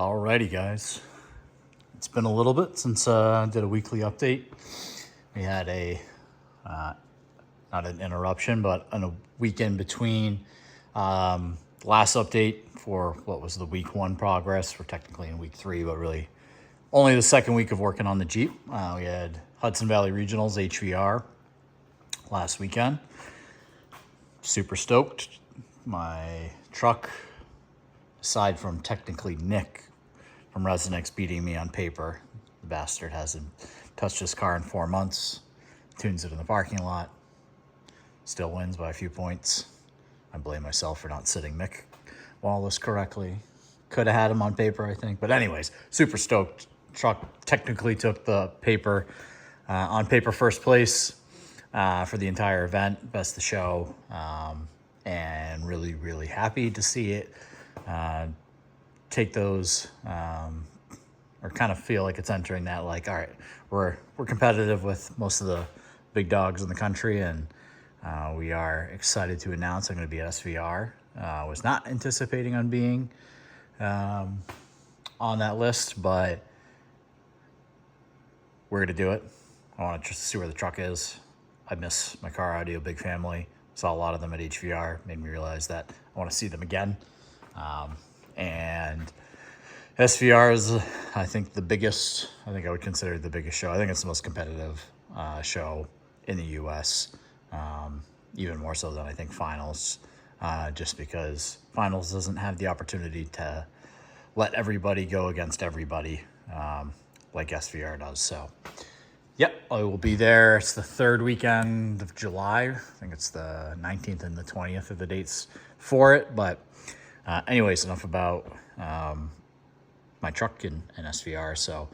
Alrighty, guys. It's been a little bit since I did a weekly update. We had not an interruption, but a weekend between last update for what was the week 1 progress. We're technically in week 3, but really only the second week of working on the Jeep. We had Hudson Valley Regionals HVR last weekend. Super stoked. My truck, aside from technically Nick from Resonix beating me on paper, the bastard hasn't touched his car in 4 months, tunes it in the parking lot, still wins by a few points. I blame myself for not sitting Mick Wallace correctly. Could have had him on paper, I think. But anyways, super stoked. Truck technically took the paper, on paper first place for the entire event, best of show, and really, really happy to see it take those, or kind of feel like it's entering that, like, all right, we're competitive with most of the big dogs in the country, and we are excited to announce I'm going to be at SVR. Was not anticipating on being on that list, but we're going to do it. I want to just see where the truck is. I miss my car audio big family. Saw a lot of them at HVR. Made me realize that I want to see them again. And SVR is, I think, the biggest, I think I would consider it the biggest show. I think it's the most competitive show in the U.S., even more so than I think finals, just because finals doesn't have the opportunity to let everybody go against everybody like SVR does. So, yep, I will be there. It's the third weekend of July. I think it's the 19th and the 20th of the dates for it. But anyways, enough about my truck and SVR. So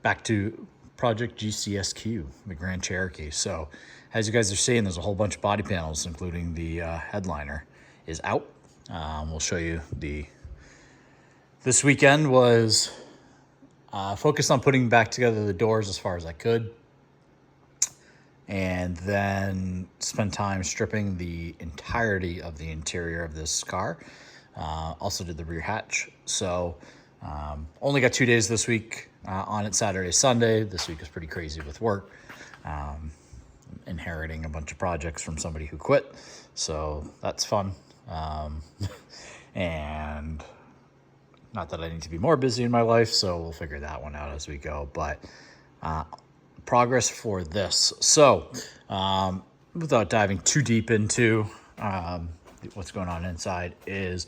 back to Project GCSQ, the Grand Cherokee. So as you guys are seeing, there's a whole bunch of body panels, including the headliner, is out. We'll show you this weekend was focused on putting back together the doors as far as I could, and then spend time stripping the entirety of the interior of this car. Also did the rear hatch. So only got 2 days this week on it, Saturday, Sunday. This week is pretty crazy with work. Inheriting a bunch of projects from somebody who quit. So that's fun. And not that I need to be more busy in my life, so we'll figure that one out as we go. But progress for this. So without diving too deep into what's going on inside, is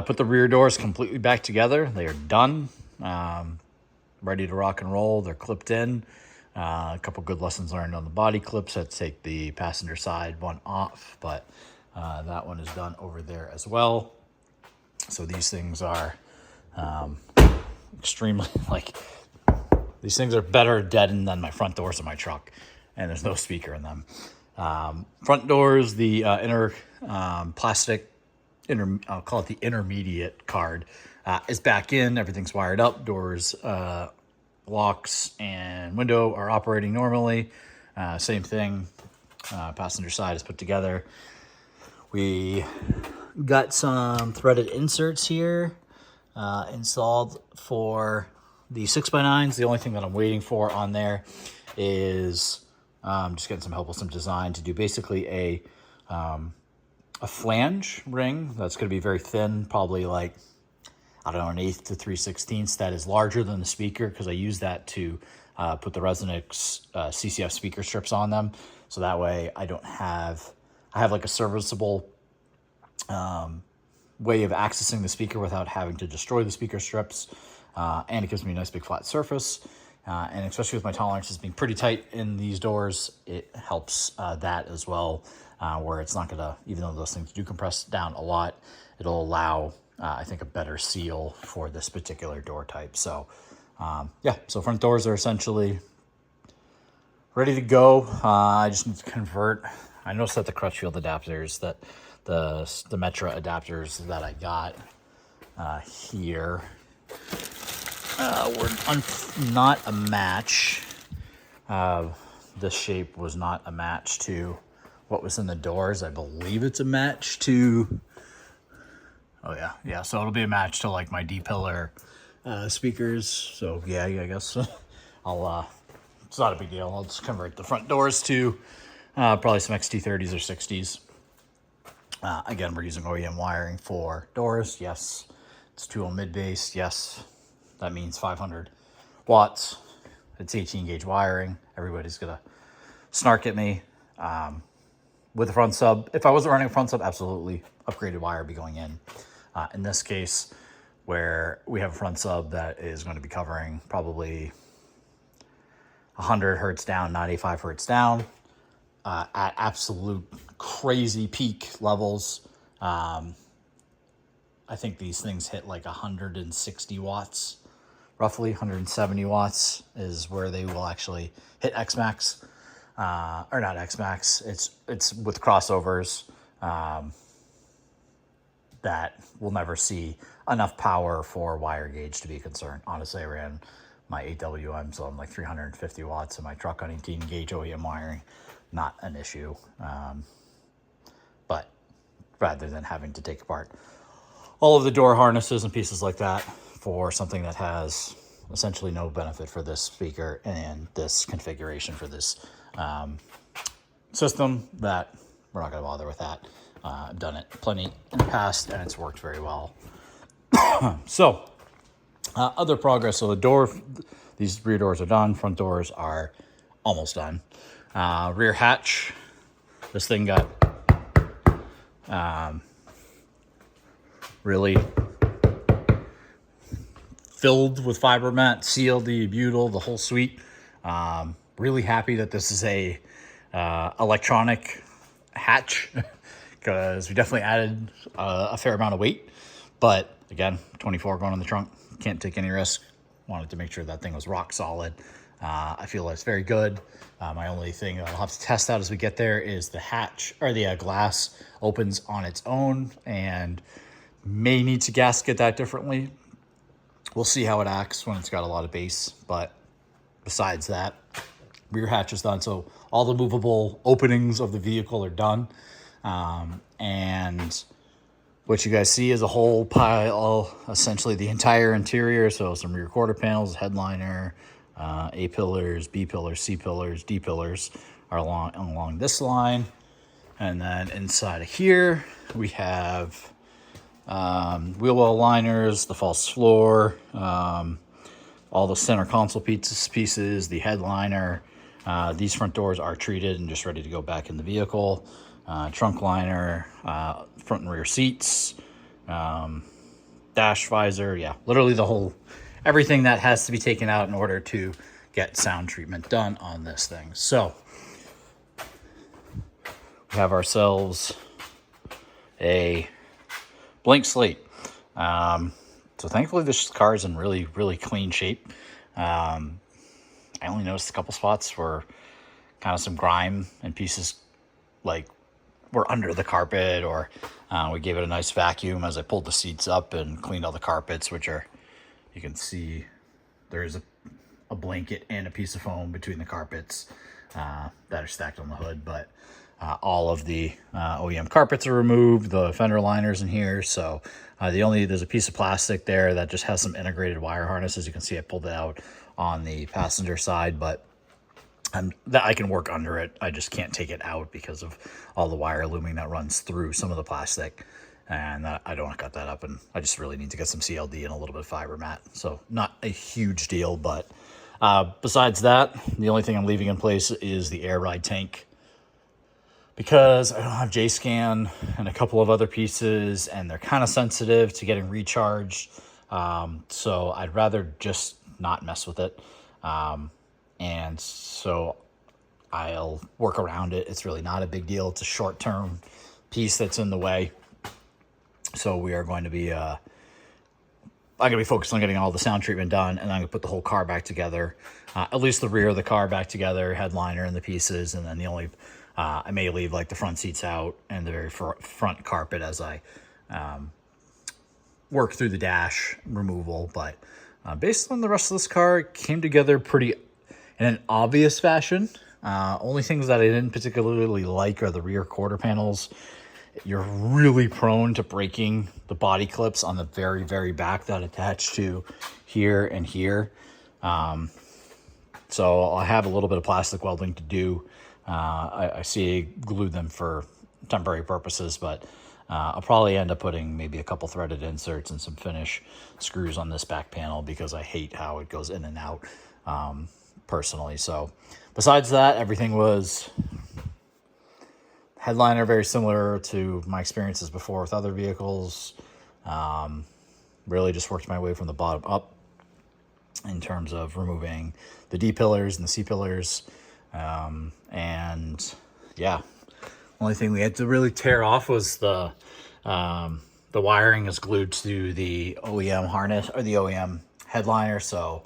put the rear doors completely back together. They are done, ready to rock and roll. They're clipped in. A couple good lessons learned on the body clips. Let's take the passenger side one off, but that one is done over there as well. So these things are extremely, like, these things are better deadened than my front doors of my truck, and there's no speaker in them. Front doors, the inner plastic, I'll call it the intermediate card, is back in. Everything's wired up. Doors, locks, and window are operating normally. Same thing. Passenger side is put together. We got some threaded inserts here installed for the 6x9s. The only thing that I'm waiting for on there is just getting some help with some design to do basically a flange ring that's going to be very thin, probably like, I don't know, 1/8 to 3/16 that is larger than the speaker, because I use that to put the Resonix CCF speaker strips on them. So that way I have like a serviceable way of accessing the speaker without having to destroy the speaker strips. And it gives me a nice big flat surface. And especially with my tolerances being pretty tight in these doors, it helps that as well, where it's not going to, even though those things do compress down a lot, it'll allow, I think, a better seal for this particular door type. So, yeah, so front doors are essentially ready to go. I just need to convert. I noticed that the Crutchfield adapters, that the Metra adapters that I got here, were not a match. This shape was not a match to what was in the doors. I believe it's a match to, oh yeah, so it'll be a match to like my D-pillar speakers. So yeah, I guess I'll, it's not a big deal. I'll just convert the front doors to probably some XT30s or 60s. Again, we're using OEM wiring for doors. Yes, it's 2-ohm mid-bass. Yes, that means 500 watts. It's 18 gauge wiring. Everybody's gonna snark at me. With the front sub, if I wasn't running a front sub, absolutely upgraded wire would be going in this case, where we have a front sub that is going to be covering probably 100 hertz down, 95 hertz down, at absolute crazy peak levels. I think these things hit like 160 watts, roughly 170 watts is where they will actually hit X-Max. Or not X-Max, it's with crossovers that will never see enough power for wire gauge to be concerned. Honestly, I ran my 8WM, so I'm like 350 watts in my truck on 18 gauge OEM wiring. Not an issue. But rather than having to take apart all of the door harnesses and pieces like that for something that has essentially no benefit for this speaker and this configuration for this system, that we're not going to bother with that. I've done it plenty in the past and it's worked very well. So other progress. So the door, these rear doors are done. Front doors are almost done. Rear hatch, this thing got really filled with fiber mat, sealed, the butyl, the whole suite. Really happy that this is a electronic hatch because we definitely added a fair amount of weight. But again, 24 going in the trunk, can't take any risk. Wanted to make sure that thing was rock solid. I feel it's very good. My only thing that I'll have to test out as we get there is the hatch, or the glass opens on its own and may need to gasket that differently. We'll see how it acts when it's got a lot of bass, but besides that, rear hatch is done. So all the movable openings of the vehicle are done. And what you guys see is a whole pile, essentially the entire interior. So some rear quarter panels, headliner, A pillars, B pillars, C pillars, D pillars are along this line. And then inside of here, we have wheel well liners, the false floor, all the center console pieces, the headliner. These front doors are treated and just ready to go back in the vehicle. Trunk liner, front and rear seats, dash visor. Yeah, literally the whole, everything that has to be taken out in order to get sound treatment done on this thing. So we have ourselves a blank slate. So thankfully this car is in really, really clean shape. I only noticed a couple spots where kind of some grime and pieces like were under the carpet, or we gave it a nice vacuum as I pulled the seats up and cleaned all the carpets, which are, you can see there's a blanket and a piece of foam between the carpets that are stacked on the hood. But all of the OEM carpets are removed, the fender liners in here. So there's a piece of plastic there that just has some integrated wire harnesses. You can see I pulled it out on the passenger side, but that I can work under it. I just can't take it out because of all the wire looming that runs through some of the plastic. And I don't want to cut that up, and I just really need to get some CLD and a little bit of fiber mat. So not a huge deal, but besides that, the only thing I'm leaving in place is the air ride tank, because I don't have J-Scan and a couple of other pieces, and they're kind of sensitive to getting recharged. So I'd rather just not mess with it. And so I'll work around it. It's really not a big deal. It's a short-term piece that's in the way. So we are going to be, I'm going to be focused on getting all the sound treatment done, and I'm going to put the whole car back together, at least the rear of the car back together, headliner and the pieces. And then the only, I may leave like the front seats out and the very front carpet as I work through the dash removal. But based on the rest of this car, it came together pretty in an obvious fashion. Only things that I didn't particularly like are the rear quarter panels. You're really prone to breaking the body clips on the very, very back that attach to here and here. So I have a little bit of plastic welding to do. I see glued them for temporary purposes, but I'll probably end up putting maybe a couple threaded inserts and some finish screws on this back panel because I hate how it goes in and out personally. So besides that, everything was headliner, very similar to my experiences before with other vehicles. Really just worked my way from the bottom up in terms of removing the D pillars and the C pillars. And yeah, only thing we had to really tear off was the wiring is glued to the OEM harness or the OEM headliner. So,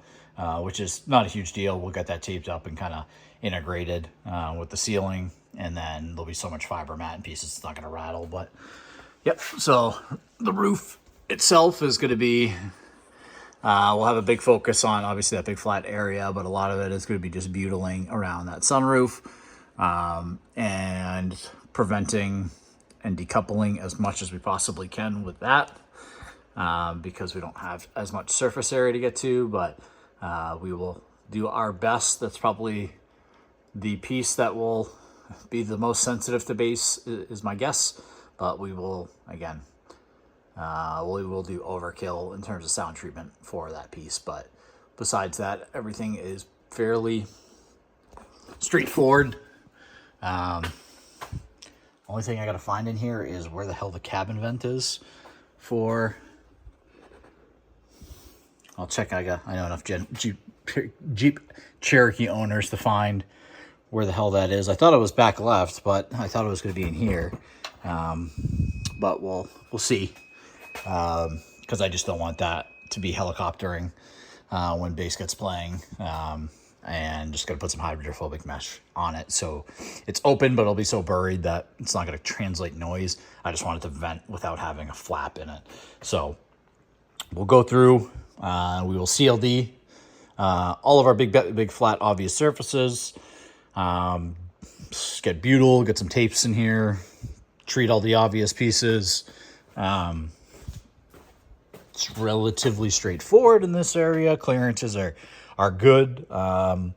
which is not a huge deal. We'll get that taped up and kind of integrated with the ceiling, and then there'll be so much fiber mat and pieces it's not going to rattle. But yep, so the roof itself is going to be, we'll have a big focus on obviously that big flat area, but a lot of it is going to be just butling around that sunroof, and preventing and decoupling as much as we possibly can with that, because we don't have as much surface area to get to, but we will do our best. That's probably the piece that will be the most sensitive to bass is my guess, but we will, again, we will do overkill in terms of sound treatment for that piece. But besides that, everything is fairly straightforward. Only thing I got to find in here is where the hell the cabin vent is for. I'll check. I know enough Jeep Cherokee owners to find where the hell that is. I thought it was back left, but I thought it was going to be in here. But we'll see. Because I just don't want that to be helicoptering when bass gets playing. And just going to put some hydrophobic mesh on it. So it's open, but it'll be so buried that it's not going to translate noise. I just want it to vent without having a flap in it. So we'll go through, we will CLD all of our big flat obvious surfaces. Get butyl, get some tapes in here, treat all the obvious pieces. It's relatively straightforward in this area. Clearances are good. I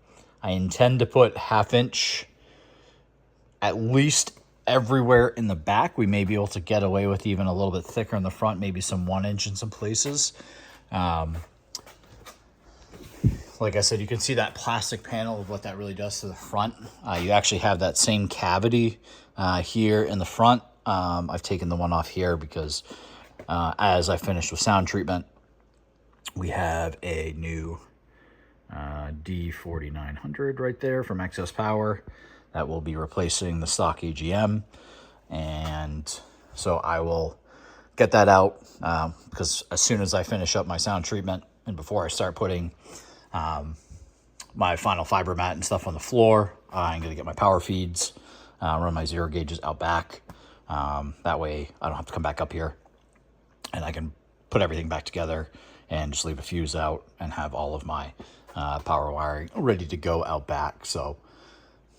intend to put 1/2 inch at least everywhere in the back. We may be able to get away with even a little bit thicker in the front, maybe some 1 inch in some places. Like I said, you can see that plastic panel of what that really does to the front. You actually have that same cavity here in the front. I've taken the one off here because as I finished with sound treatment, we have a new D4900 right there from Excess Power that will be replacing the stock AGM. And so I will get that out because as soon as I finish up my sound treatment and before I start putting my final fiber mat and stuff on the floor, I'm going to get my power feeds, run my 0 gauges out back. That way I don't have to come back up here, and I can put everything back together and just leave a fuse out and have all of my power wiring ready to go out back. So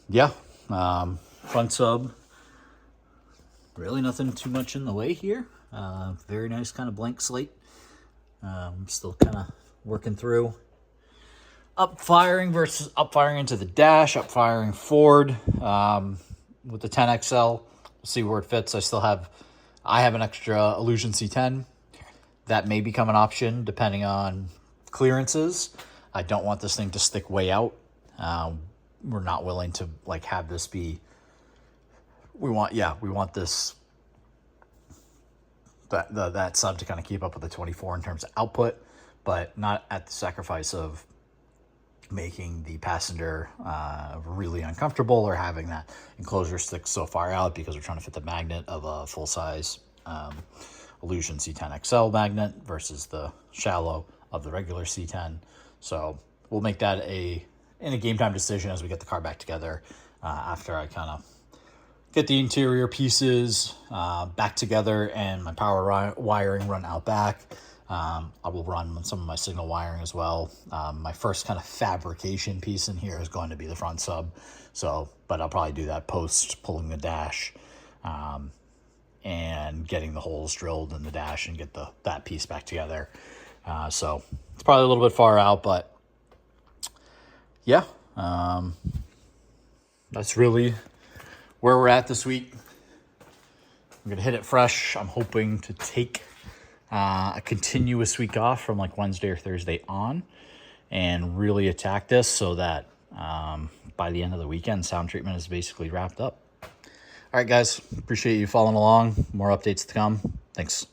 yeah, front sub, really nothing too much in the way here. Very nice kind of blank slate. I'm still kind of working through up firing versus up firing into the dash, up firing forward with the 10XL. We'll see where it fits. I have an extra Illusion C10 that may become an option depending on clearances. I don't want this thing to stick way out. We're not willing to like have this be. We want this that sub to kind of keep up with the 24 in terms of output, but not at the sacrifice of making the passenger really uncomfortable or having that enclosure stick so far out, because we're trying to fit the magnet of a full-size Illusion C10 XL magnet versus the shallow of the regular C10. So we'll make that in a game time decision as we get the car back together, after I kind of get the interior pieces back together and my power wiring run out back. I will run some of my signal wiring as well. My first kind of fabrication piece in here is going to be the front sub. But I'll probably do that post pulling the dash and getting the holes drilled in the dash and get that piece back together. So it's probably a little bit far out, but yeah, that's really where we're at this week. I'm going to hit it fresh. I'm hoping to take a continuous week off from like Wednesday or Thursday on and really attack this so that by the end of the weekend, sound treatment is basically wrapped up. All right, guys, appreciate you following along. More updates to come. Thanks.